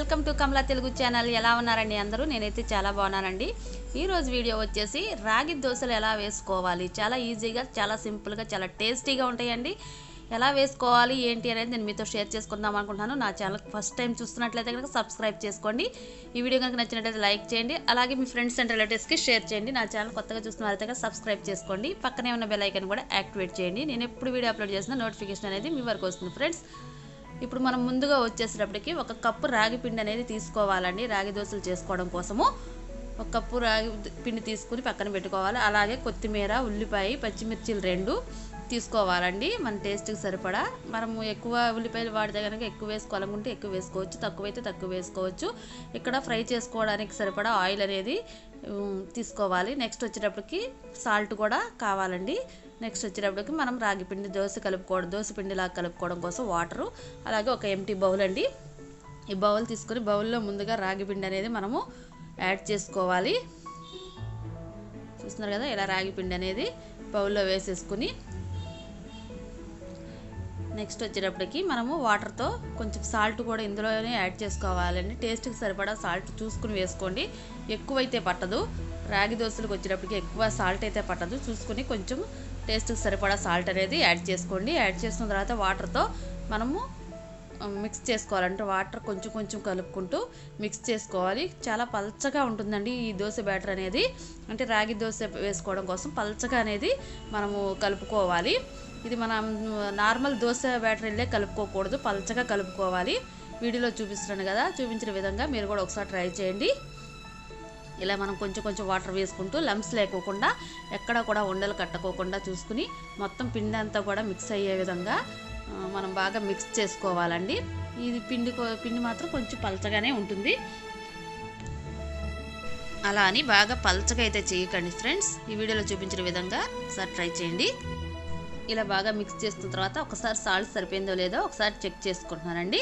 Welcome to Kamala Telugu channel. ఎలా ఉన్నారండి అందరూ? నేనైతే చాలా బాగున్నానండి. ఈ రోజు వీడియో వచ్చేసి రాగి దోశలు ఎలా వేసుకోవాలి, చాలా ఈజీగా, చాలా సింపుల్గా, చాలా టేస్టీగా ఉంటాయండి. ఎలా వేసుకోవాలి ఏంటి అనేది నేను మీతో షేర్ చేసుకుందాం అనుకుంటున్నాను. నా ఛానల్ ఫస్ట్ టైం చూస్తున్నట్లయితే కనుక సబ్స్క్రైబ్ చేసుకోండి. ఈ వీడియో కనుక నచ్చినట్లయితే లైక్ చేయండి, అలాగే మీ ఫ్రెండ్స్ అండ్ రిలేటివ్స్కి షేర్ చేయండి. నా ఛానల్ కొత్తగా చూస్తున్నట్లయితే కనుక సబ్స్క్రైబ్ చేసుకోండి, పక్కనే ఉన్న బెల్ ఐకాన్ కూడా యాక్టివేట్ చేయండి. నేను ఎప్పుడు వీడియో అప్లోడ్ చేసిన నోటిఫికేషన్ అనేది మీ వరకు వస్తుంది ఫ్రెండ్స్. ఇప్పుడు మనం ముందుగా వచ్చేసేటప్పటికి ఒక కప్పు రాగి పిండి అనేది తీసుకోవాలండి. రాగి దోశలు చేసుకోవడం కోసము ఒక కప్పు రాగి పిండి తీసుకుని పక్కన పెట్టుకోవాలి. అలాగే కొత్తిమీర, ఉల్లిపాయ, పచ్చిమిర్చిలు 2 తీసుకోవాలండి. మన టేస్ట్కి సరిపడా. మనము ఎక్కువ ఉల్లిపాయలు వాడితే కనుక ఎక్కువ వేసుకోవాలనుకుంటే ఎక్కువ వేసుకోవచ్చు, తక్కువైతే తక్కువ వేసుకోవచ్చు. ఇక్కడ ఫ్రై చేసుకోవడానికి సరిపడా ఆయిల్ అనేది తీసుకోవాలి. నెక్స్ట్ వచ్చేటప్పటికి సాల్ట్ కూడా కావాలండి. నెక్స్ట్ వచ్చేటప్పటికి మనం రాగి పిండి దోశ పిండిలాగా కలుపుకోవడం కోసం వాటరు, అలాగే ఒక ఎంటీ బౌల్ అండి. ఈ బౌల్ తీసుకొని బౌల్లో ముందుగా రాగి పిండి అనేది మనము యాడ్ చేసుకోవాలి. చూస్తున్నారు కదా, ఇలా రాగి పిండి అనేది బౌల్లో వేసేసుకుని నెక్స్ట్ వచ్చేటప్పటికి మనము వాటర్తో కొంచెం సాల్ట్ కూడా ఇందులోనే యాడ్ చేసుకోవాలండి. టేస్ట్కి సరిపడా సాల్ట్ చూసుకుని వేసుకోండి. ఎక్కువైతే పట్టదు. రాగి దోశలకు వచ్చేటప్పటికి ఎక్కువ సాల్ట్ అయితే పట్టదు. చూసుకుని కొంచెం టేస్ట్కి సరిపడా సాల్ట్ అనేది యాడ్ చేసుకోండి. యాడ్ చేసిన తర్వాత వాటర్తో మనము మిక్స్ చేసుకోవాలంటే వాటర్ కొంచెం కొంచెం కలుపుకుంటూ మిక్స్ చేసుకోవాలి. చాలా పల్చగా ఉంటుందండి ఈ దోశ బ్యాటర్ అనేది. అంటే రాగి దోశ వేసుకోవడం కోసం పల్చగా అనేది మనము కలుపుకోవాలి. ఇది మనం నార్మల్ దోశ బ్యాటర్ వెళ్ళే కలుపుకోకూడదు, పల్చగా కలుపుకోవాలి. వీడియోలో చూపిస్తున్నాను కదా, చూపించిన విధంగా మీరు కూడా ఒకసారి ట్రై చేయండి. ఇలా మనం కొంచెం కొంచెం వాటర్ వేసుకుంటూ లంప్స్ లేకోకుండా, ఎక్కడ కూడా ఉండలు కట్టుకోకుండా చూసుకుని మొత్తం పిండి అంతా కూడా మిక్స్ అయ్యే విధంగా మనం బాగా మిక్స్ చేసుకోవాలండి. ఇది పిండి మాత్రం కొంచెం పల్చగానే ఉంటుంది. అలా అని బాగా పల్చగా అయితే చేయకండి ఫ్రెండ్స్. ఈ వీడియోలో చూపించిన విధంగా ఒకసారి ట్రై చేయండి. ఇలా బాగా మిక్స్ చేసిన తర్వాత ఒకసారి సాల్ట్ సరిపోయిందో లేదో ఒకసారి చెక్ చేసుకుంటున్నానండి.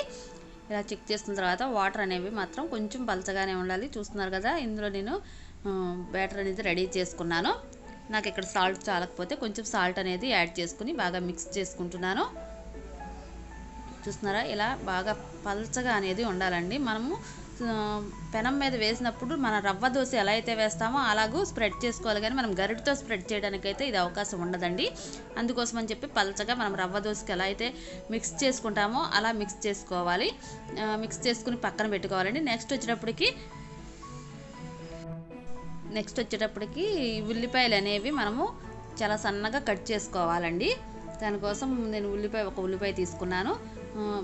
ఇలా చెక్ చేసిన తర్వాత వాటర్ అనేవి మాత్రం కొంచెం పలచగానే ఉండాలి. చూస్తున్నారు కదా, ఇందులో నేను బ్యాటర్ అనేది రెడీ చేసుకున్నాను. నాకు ఇక్కడ సాల్ట్ చాలకపోతే కొంచెం సాల్ట్ అనేది యాడ్ చేసుకుని బాగా మిక్స్ చేసుకుంటున్నాను. చూస్తున్నారా, ఇలా బాగా పలచగా అనేది ఉండాలండి. మనము పెనం మీద వేసినప్పుడు మన రవ్వ దోశ ఎలా అయితే వేస్తామో అలాగూ స్ప్రెడ్ చేసుకోవాలి, కానీ మనం గరిటతో స్ప్రెడ్ చేయడానికైతే ఇది అవకాశం ఉండదండి. అందుకోసం అని చెప్పి పలచగా మనం రవ్వ దోశకి ఎలా అయితే మిక్స్ చేసుకుంటామో అలా మిక్స్ చేసుకోవాలి. మిక్స్ చేసుకుని పక్కన పెట్టుకోవాలండి. నెక్స్ట్ వచ్చేటప్పటికి ఉల్లిపాయలు అనేవి మనము చాలా సన్నగా కట్ చేసుకోవాలండి. దానికోసం నేను ఒక ఉల్లిపాయ తీసుకున్నాను.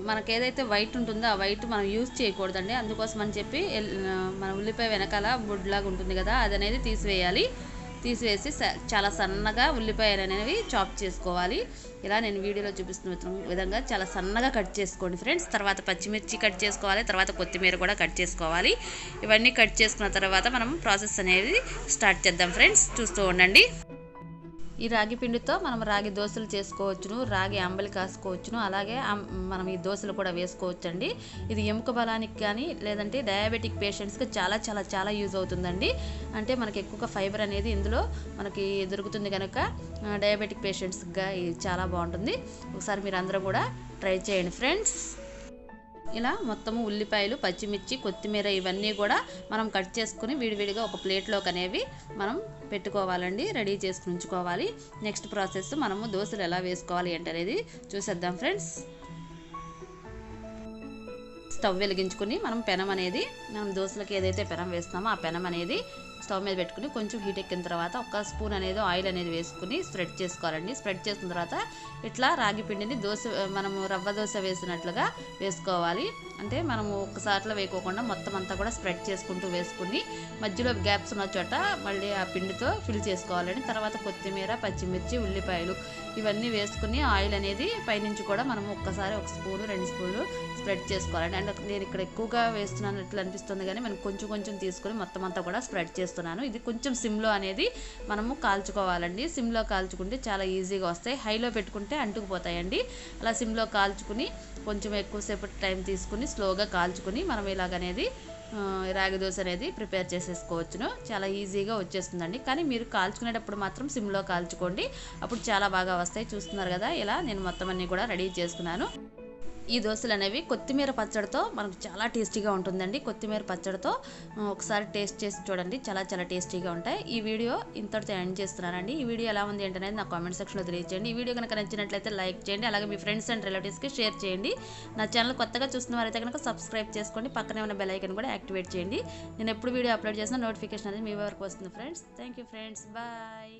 మనకు ఏదైతే వైట్ ఉంటుందో ఆ వైట్ మనం యూజ్ చేయకూడదండి. అందుకోసం అని చెప్పి మన ఉల్లిపాయ వెనకాల బుడ్లాగా ఉంటుంది కదా, అది అనేది తీసివేసి చాలా సన్నగా ఉల్లిపాయలు అనేవి చాప్ చేసుకోవాలి. ఇలా నేను వీడియోలో చూపిస్తున్న విధంగా చాలా సన్నగా కట్ చేసుకోండి ఫ్రెండ్స్. తర్వాత పచ్చిమిర్చి కట్ చేసుకోవాలి, తర్వాత కొత్తిమీర కూడా కట్ చేసుకోవాలి. ఇవన్నీ కట్ చేసుకున్న తర్వాత మనం ప్రాసెస్ అనేది స్టార్ట్ చేద్దాం ఫ్రెండ్స్. చూస్తూ ఉండండి. ఈ రాగి పిండితో మనం రాగి దోశలు చేసుకోవచ్చును, రాగి అంబలి కాసుకోవచ్చును, అలాగే మనం ఈ దోశలు కూడా వేసుకోవచ్చండి. ఇది ఎముక బలానికి కానీ లేదంటే డయాబెటిక్ పేషెంట్స్కి చాలా చాలా చాలా యూజ్ అవుతుందండి. అంటే మనకి ఎక్కువగా ఫైబర్ అనేది ఇందులో మనకి దొరుకుతుంది కనుక డయాబెటిక్ పేషెంట్స్గా ఇది చాలా బాగుంటుంది. ఒకసారి మీరు అందరూ కూడా ట్రై చేయండి ఫ్రెండ్స్. ఇలా మొత్తము ఉల్లిపాయలు, పచ్చిమిర్చి, కొత్తిమీర ఇవన్నీ కూడా మనం కట్ చేసుకుని విడివిడిగా ఒక ప్లేట్లోకి అనేవి మనం పెట్టుకోవాలండి, రెడీ చేసుకుని ఉంచుకోవాలి. నెక్స్ట్ ప్రాసెస్ మనము దోశలు ఎలా వేసుకోవాలి అనేది చూసేద్దాం ఫ్రెండ్స్. స్టవ్ వెలిగించుకుని మనం దోశలకి ఏదైతే పెనం వేస్తామో ఆ పెనం అనేది స్టవ్ మీద పెట్టుకుని కొంచెం హీట్ ఎక్కిన తర్వాత ఒక స్పూన్ అనేది ఆయిల్ అనేది వేసుకుని స్ప్రెడ్ చేసుకోవాలండి. స్ప్రెడ్ చేసిన తర్వాత ఇట్లా రాగి పిండిని మనము రవ్వ దోశ వేసినట్లుగా వేసుకోవాలి. అంటే మనము ఒక్కసారిలో వేయకోకుండా మొత్తం అంతా కూడా స్ప్రెడ్ చేసుకుంటూ వేసుకుని మధ్యలో గ్యాప్స్ ఉన్న చోట మళ్ళీ ఆ పిండితో ఫిల్ చేసుకోవాలండి. తర్వాత కొత్తిమీర, పచ్చిమిర్చి, ఉల్లిపాయలు ఇవన్నీ వేసుకుని ఆయిల్ అనేది పైనుంచి కూడా మనము ఒక్కసారి 1 స్పూను 2 స్పూన్లు స్ప్రెడ్ చేసుకోవాలండి. అండ్ నేను ఇక్కడ ఎక్కువగా వేస్తున్నట్లు అనిపిస్తుంది, కానీ మనం కొంచెం కొంచెం తీసుకొని మొత్తం అంతా కూడా స్ప్రెడ్ చేస్తున్నాను. ఇది కొంచెం సిమ్లో అనేది మనము కాల్చుకోవాలండి. సిమ్లో కాల్చుకుంటే చాలా ఈజీగా వస్తాయి. హైలో పెట్టుకుంటే అంటుకుపోతాయండి. అలా సిమ్లో కాల్చుకుని కొంచెం ఎక్కువసేపు టైం తీసుకుని స్లోగా కాల్చుకుని మనం ఇలాగనేది రాగి దోశ అనేది ప్రిపేర్ చేసేసుకోవచ్చును. చాలా ఈజీగా వచ్చేస్తుందండి. కానీ మీరు కాల్చుకునేటప్పుడు మాత్రం సిమ్లో కాల్చుకోండి, అప్పుడు చాలా బాగా వస్తాయి. చూస్తున్నారు కదా, ఇలా నేను మొత్తం అన్నీ కూడా రెడీ చేసుకున్నాను. ఈ దోశలు అనేవి కొత్తిమీర పచ్చడితో మనకు చాలా టేస్టీగా ఉంటుందండి. కొత్తిమీర పచ్చడితో ఒకసారి టేస్ట్ చేసి చూడండి, చాలా చాలా టేస్టీగా ఉంటాయి. ఈ వీడియో ఇంతటితో ఎండ్ చేస్తున్నానండి. ఈ వీడియో ఎలా ఉంది ఏంటనేది నా కామెంట్ సెక్షన్లో తెలియజేయండి. ఈ వీడియో కనుక నచ్చినట్లయితే లైక్ చేయండి, అలాగే మీ ఫ్రెండ్స్ అండ్ రిలేటివ్స్కి షేర్ చేయండి. నా ఛానల్ కొత్తగా చూస్తున్న వారైతే కనుక సబ్స్క్రైబ్ చేసుకోండి, పక్కనే ఉన్న బెల్ ఐకాన్ కూడా యాక్టివేట్ చేయండి. నేను ఎప్పుడు వీడియో అప్లోడ్ చేసినా నోటిఫికేషన్ అనేది మీ వరకు వస్తుంది friends. Thank you friends, bye.